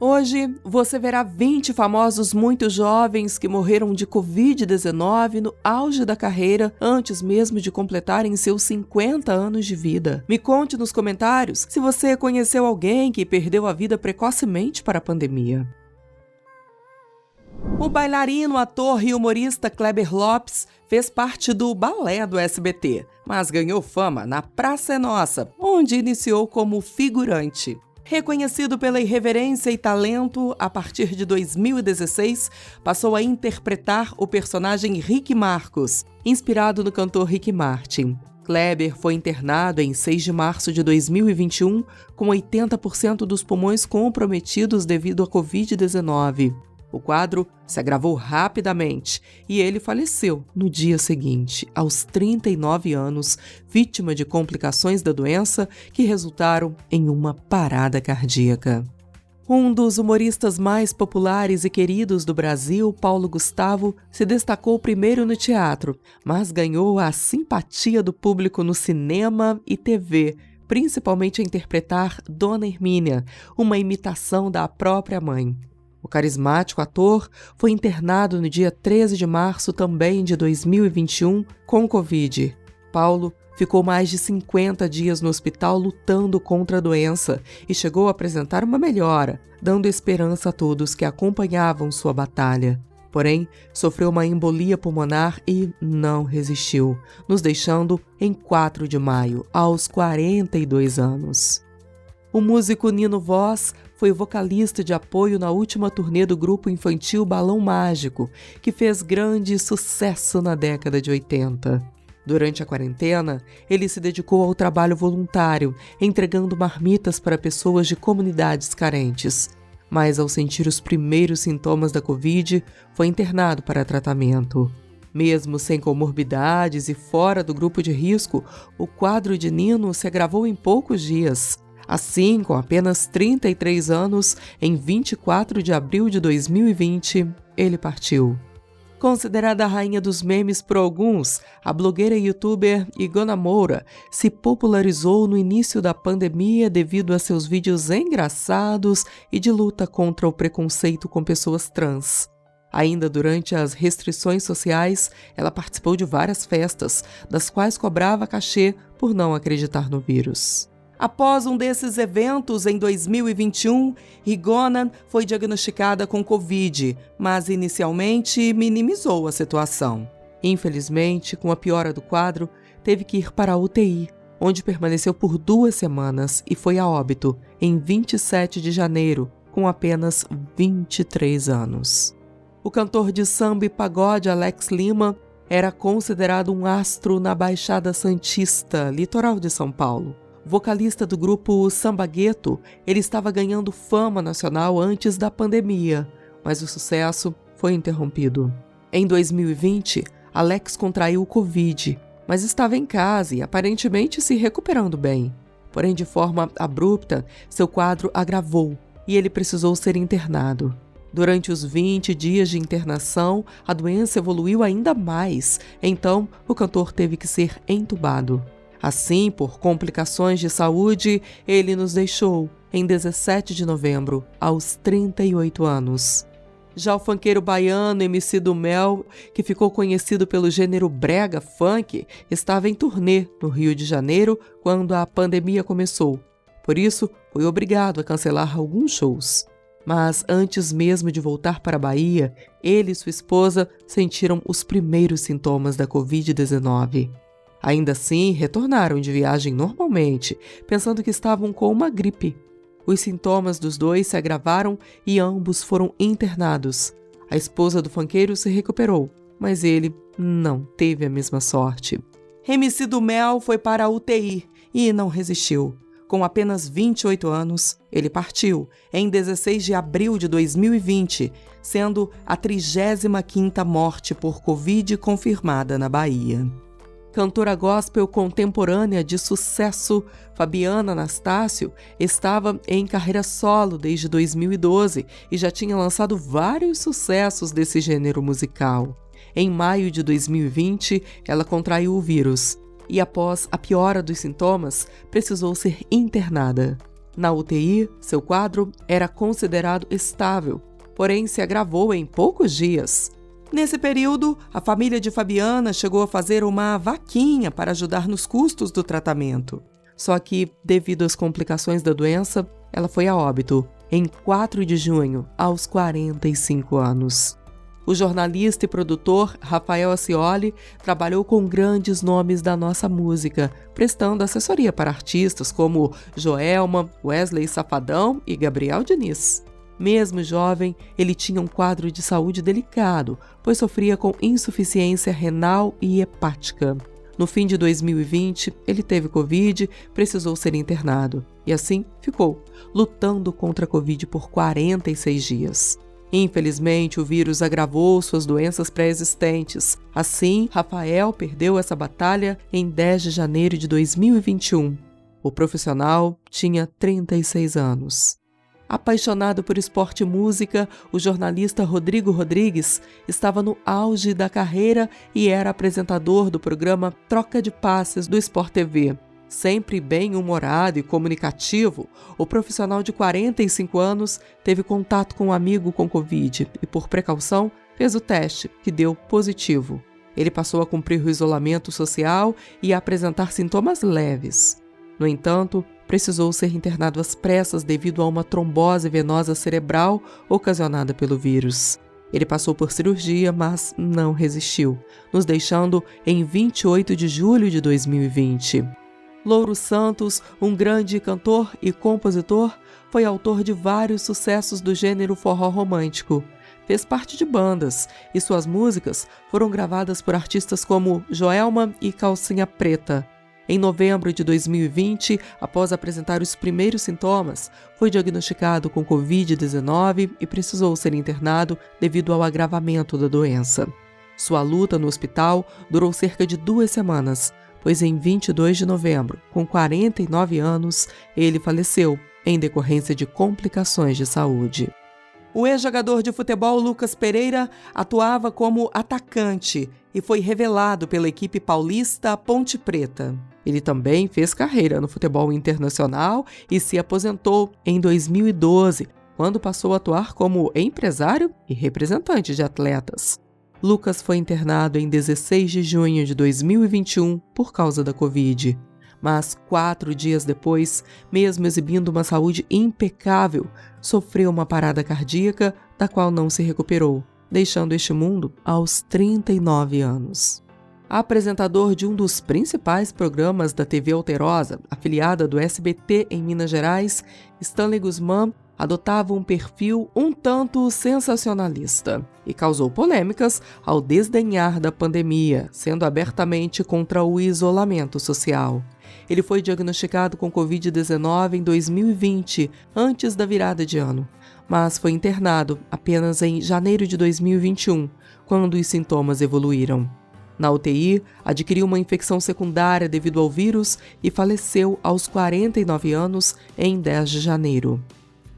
Hoje, você verá 20 famosos muito jovens que morreram de Covid-19 no auge da carreira, antes mesmo de completarem seus 50 anos de vida. Me conte nos comentários se você conheceu alguém que perdeu a vida precocemente para a pandemia. O bailarino, ator e humorista Kleber Lopes fez parte do balé do SBT, mas ganhou fama na Praça é Nossa, onde iniciou como figurante. Reconhecido pela irreverência e talento, a partir de 2016, passou a interpretar o personagem Rick Marcos, inspirado no cantor Rick Martin. Kleber foi internado em 6 de março de 2021, com 80% dos pulmões comprometidos devido à Covid-19. O quadro se agravou rapidamente e ele faleceu no dia seguinte, aos 39 anos, vítima de complicações da doença que resultaram em uma parada cardíaca. Um dos humoristas mais populares e queridos do Brasil, Paulo Gustavo, se destacou primeiro no teatro, mas ganhou a simpatia do público no cinema e TV, principalmente a interpretar Dona Hermínia, uma imitação da própria mãe. O carismático ator foi internado no dia 13 de março também de 2021 com Covid. Paulo ficou mais de 50 dias no hospital lutando contra a doença e chegou a apresentar uma melhora, dando esperança a todos que acompanhavam sua batalha. Porém, sofreu uma embolia pulmonar e não resistiu, nos deixando em 4 de maio, aos 42 anos. O músico Nino Voz foi o vocalista de apoio na última turnê do grupo infantil Balão Mágico, que fez grande sucesso na década de 80. Durante a quarentena, ele se dedicou ao trabalho voluntário, entregando marmitas para pessoas de comunidades carentes. Mas, ao sentir os primeiros sintomas da Covid, foi internado para tratamento. Mesmo sem comorbidades e fora do grupo de risco, o quadro de Nino se agravou em poucos dias. Assim, com apenas 33 anos, em 24 de abril de 2020, ele partiu. Considerada a rainha dos memes por alguns, a blogueira e youtuber Igona Moura se popularizou no início da pandemia devido a seus vídeos engraçados e de luta contra o preconceito com pessoas trans. Ainda durante as restrições sociais, ela participou de várias festas, das quais cobrava cachê por não acreditar no vírus. Após um desses eventos, em 2021, Igona foi diagnosticada com Covid, mas inicialmente minimizou a situação. Infelizmente, com a piora do quadro, teve que ir para a UTI, onde permaneceu por 2 semanas e foi a óbito em 27 de janeiro, com apenas 23 anos. O cantor de samba e pagode Alex Lima era considerado um astro na Baixada Santista, litoral de São Paulo. Vocalista do grupo Samba Gueto, ele estava ganhando fama nacional antes da pandemia, mas o sucesso foi interrompido. Em 2020, Alex contraiu o Covid, mas estava em casa e aparentemente se recuperando bem. Porém, de forma abrupta, seu quadro agravou e ele precisou ser internado. Durante os 20 dias de internação, a doença evoluiu ainda mais, então o cantor teve que ser entubado. Assim, por complicações de saúde, ele nos deixou em 17 de novembro, aos 38 anos. Já o funkeiro baiano MC do Mel, que ficou conhecido pelo gênero brega funk, estava em turnê no Rio de Janeiro quando a pandemia começou. Por isso, foi obrigado a cancelar alguns shows. Mas antes mesmo de voltar para a Bahia, ele e sua esposa sentiram os primeiros sintomas da Covid-19. Ainda assim, retornaram de viagem normalmente, pensando que estavam com uma gripe. Os sintomas dos dois se agravaram e ambos foram internados. A esposa do funkeiro se recuperou, mas ele não teve a mesma sorte. MC do Mel foi para a UTI e não resistiu. Com apenas 28 anos, ele partiu em 16 de abril de 2020, sendo a 35ª morte por Covid confirmada na Bahia. Cantora gospel contemporânea de sucesso, Fabiana Anastácio, estava em carreira solo desde 2012 e já tinha lançado vários sucessos desse gênero musical. Em maio de 2020, ela contraiu o vírus e, após a piora dos sintomas, precisou ser internada. Na UTI, seu quadro era considerado estável, porém se agravou em poucos dias. Nesse período, a família de Fabiana chegou a fazer uma vaquinha para ajudar nos custos do tratamento. Só que, devido às complicações da doença, ela foi a óbito em 4 de junho, aos 45 anos. O jornalista e produtor Rafael Acioli trabalhou com grandes nomes da nossa música, prestando assessoria para artistas como Joelma, Wesley Safadão e Gabriel Diniz. Mesmo jovem, ele tinha um quadro de saúde delicado, pois sofria com insuficiência renal e hepática. No fim de 2020, ele teve Covid, precisou ser internado e assim ficou, lutando contra a Covid por 46 dias. Infelizmente, o vírus agravou suas doenças pré-existentes. Assim, Rafael perdeu essa batalha em 10 de janeiro de 2021. O profissional tinha 36 anos. Apaixonado por esporte e música, o jornalista Rodrigo Rodrigues estava no auge da carreira e era apresentador do programa Troca de Passes do Sport TV. Sempre bem-humorado e comunicativo, o profissional de 45 anos teve contato com um amigo com Covid e, por precaução, fez o teste, que deu positivo. Ele passou a cumprir o isolamento social e a apresentar sintomas leves. No entanto, precisou ser internado às pressas devido a uma trombose venosa cerebral ocasionada pelo vírus. Ele passou por cirurgia, mas não resistiu, nos deixando em 28 de julho de 2020. Louro Santos, um grande cantor e compositor, foi autor de vários sucessos do gênero forró romântico. Fez parte de bandas e suas músicas foram gravadas por artistas como Joelma e Calcinha Preta. Em novembro de 2020, após apresentar os primeiros sintomas, foi diagnosticado com Covid-19 e precisou ser internado devido ao agravamento da doença. Sua luta no hospital durou cerca de 2 semanas, pois em 22 de novembro, com 49 anos, ele faleceu em decorrência de complicações de saúde. O ex-jogador de futebol Lucas Pereira atuava como atacante e foi revelado pela equipe paulista Ponte Preta. Ele também fez carreira no futebol internacional e se aposentou em 2012, quando passou a atuar como empresário e representante de atletas. Lucas foi internado em 16 de junho de 2021 por causa da Covid. Mas 4 dias depois, mesmo exibindo uma saúde impecável, sofreu uma parada cardíaca da qual não se recuperou, deixando este mundo aos 39 anos. Apresentador de um dos principais programas da TV Alterosa, afiliada do SBT em Minas Gerais, Stanley Guzmán adotava um perfil um tanto sensacionalista e causou polêmicas ao desdenhar da pandemia, sendo abertamente contra o isolamento social. Ele foi diagnosticado com Covid-19 em 2020, antes da virada de ano, mas foi internado apenas em janeiro de 2021, quando os sintomas evoluíram. Na UTI, adquiriu uma infecção secundária devido ao vírus e faleceu aos 49 anos em 10 de janeiro.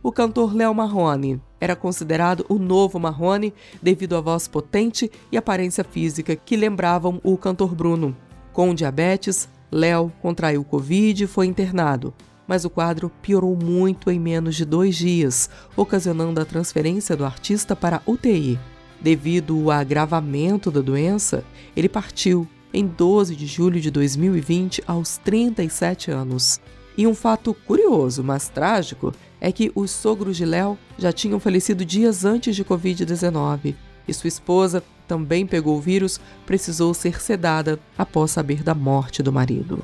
O cantor Léo Marrone era considerado o novo Marrone devido à voz potente e aparência física que lembravam o cantor Bruno. Com diabetes, Léo contraiu Covid e foi internado, mas o quadro piorou muito em menos de 2 dias, ocasionando a transferência do artista para UTI. Devido ao agravamento da doença, ele partiu em 12 de julho de 2020 aos 37 anos. E um fato curioso, mas trágico, é que os sogros de Léo já tinham falecido dias antes de Covid-19 e sua esposa também pegou o vírus, precisou ser sedada após saber da morte do marido.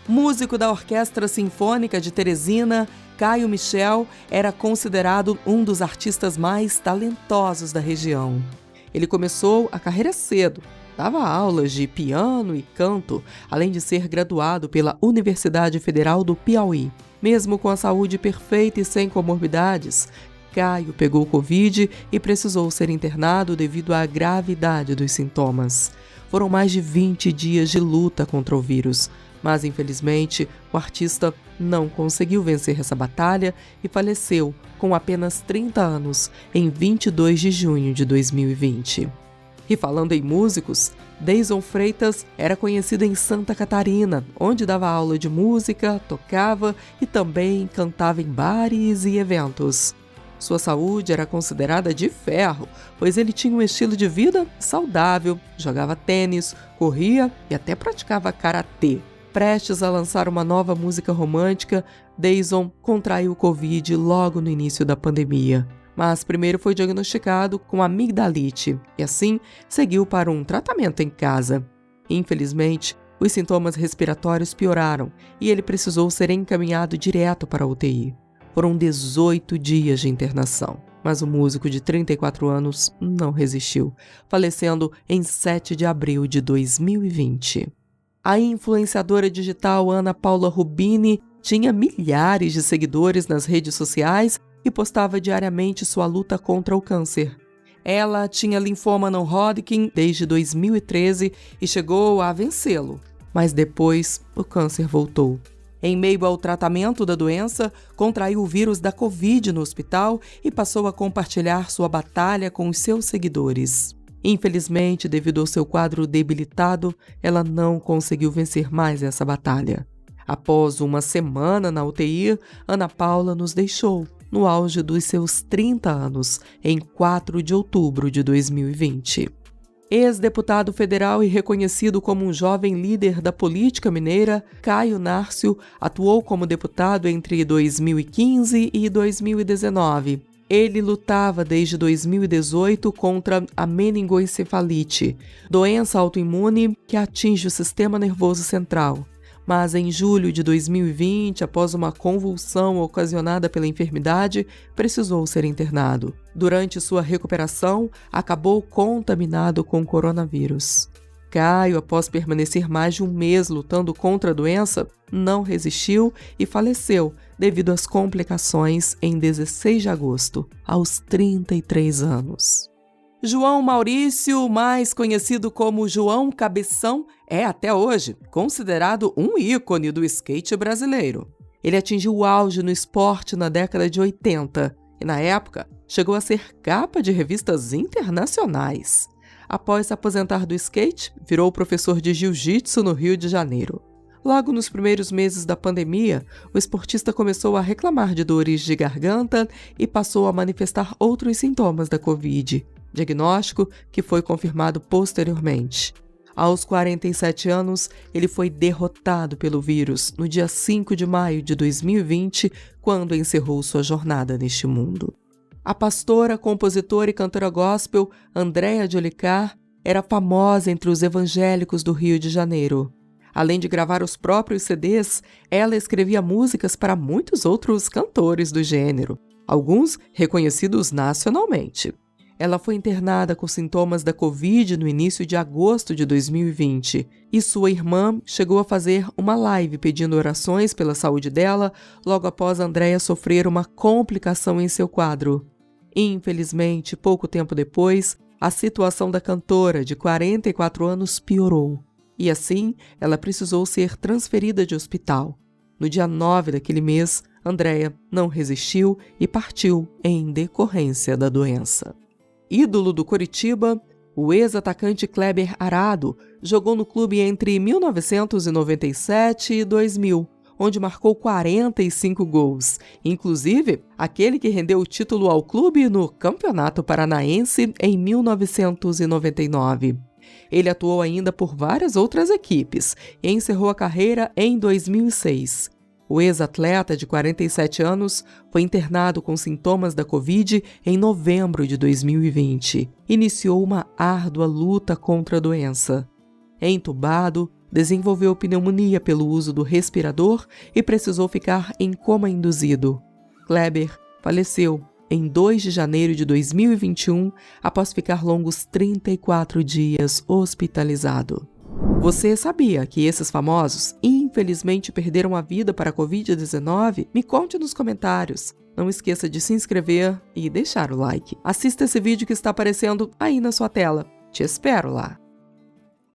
Músico da Orquestra Sinfônica de Teresina, Caio Michel era considerado um dos artistas mais talentosos da região. Ele começou a carreira cedo, dava aulas de piano e canto, além de ser graduado pela Universidade Federal do Piauí. Mesmo com a saúde perfeita e sem comorbidades, Caio pegou Covid e precisou ser internado devido à gravidade dos sintomas. Foram mais de 20 dias de luta contra o vírus, mas infelizmente o artista não conseguiu vencer essa batalha e faleceu com apenas 30 anos em 22 de junho de 2020. E falando em músicos, Deison Freitas era conhecido em Santa Catarina, onde dava aula de música, tocava e também cantava em bares e eventos. Sua saúde era considerada de ferro, pois ele tinha um estilo de vida saudável, jogava tênis, corria e até praticava karatê. Prestes a lançar uma nova música romântica, Deison contraiu o Covid logo no início da pandemia. Mas primeiro foi diagnosticado com amigdalite e assim seguiu para um tratamento em casa. Infelizmente, os sintomas respiratórios pioraram e ele precisou ser encaminhado direto para a UTI. Foram 18 dias de internação, mas o músico de 34 anos não resistiu, falecendo em 7 de abril de 2020. A influenciadora digital Ana Paula Rubini tinha milhares de seguidores nas redes sociais e postava diariamente sua luta contra o câncer. Ela tinha linfoma não Hodgkin desde 2013 e chegou a vencê-lo, mas depois o câncer voltou. Em meio ao tratamento da doença, contraiu o vírus da Covid no hospital e passou a compartilhar sua batalha com os seus seguidores. Infelizmente, devido ao seu quadro debilitado, ela não conseguiu vencer mais essa batalha. Após uma semana na UTI, Ana Paula nos deixou, no auge dos seus 30 anos, em 4 de outubro de 2020. Ex-deputado federal e reconhecido como um jovem líder da política mineira, Caio Nárcio atuou como deputado entre 2015 e 2019. Ele lutava desde 2018 contra a meningoencefalite, doença autoimune que atinge o sistema nervoso central. Mas em julho de 2020, após uma convulsão ocasionada pela enfermidade, precisou ser internado. Durante sua recuperação, acabou contaminado com coronavírus. Caio, após permanecer mais de um mês lutando contra a doença, não resistiu e faleceu devido às complicações em 16 de agosto, aos 33 anos. João Maurício, mais conhecido como João Cabeção, é até hoje considerado um ícone do skate brasileiro. Ele atingiu o auge no esporte na década de 80 e, na época, chegou a ser capa de revistas internacionais. Após se aposentar do skate, virou professor de jiu-jitsu no Rio de Janeiro. Logo nos primeiros meses da pandemia, o esportista começou a reclamar de dores de garganta e passou a manifestar outros sintomas da Covid. Diagnóstico que foi confirmado posteriormente. Aos 47 anos, ele foi derrotado pelo vírus no dia 5 de maio de 2020, quando encerrou sua jornada neste mundo. A pastora, compositora e cantora gospel Andréa de Olicar era famosa entre os evangélicos do Rio de Janeiro. Além de gravar os próprios CDs, ela escrevia músicas para muitos outros cantores do gênero, alguns reconhecidos nacionalmente. Ela foi internada com sintomas da Covid no início de agosto de 2020 e sua irmã chegou a fazer uma live pedindo orações pela saúde dela logo após Andréa sofrer uma complicação em seu quadro. Infelizmente, pouco tempo depois, a situação da cantora de 44 anos piorou e assim ela precisou ser transferida de hospital. No dia 9 daquele mês, Andréa não resistiu e partiu em decorrência da doença. Ídolo do Coritiba, o ex-atacante Kleber Arado jogou no clube entre 1997 e 2000, onde marcou 45 gols, inclusive aquele que rendeu o título ao clube no Campeonato Paranaense em 1999. Ele atuou ainda por várias outras equipes e encerrou a carreira em 2006. O ex-atleta de 47 anos foi internado com sintomas da Covid em novembro de 2020. Iniciou uma árdua luta contra a doença. Entubado, desenvolveu pneumonia pelo uso do respirador e precisou ficar em coma induzido. Kleber faleceu em 2 de janeiro de 2021, após ficar longos 34 dias hospitalizado. Você sabia que esses famosos, infelizmente, perderam a vida para a Covid-19? Me conte nos comentários. Não esqueça de se inscrever e deixar o like. Assista esse vídeo que está aparecendo aí na sua tela. Te espero lá!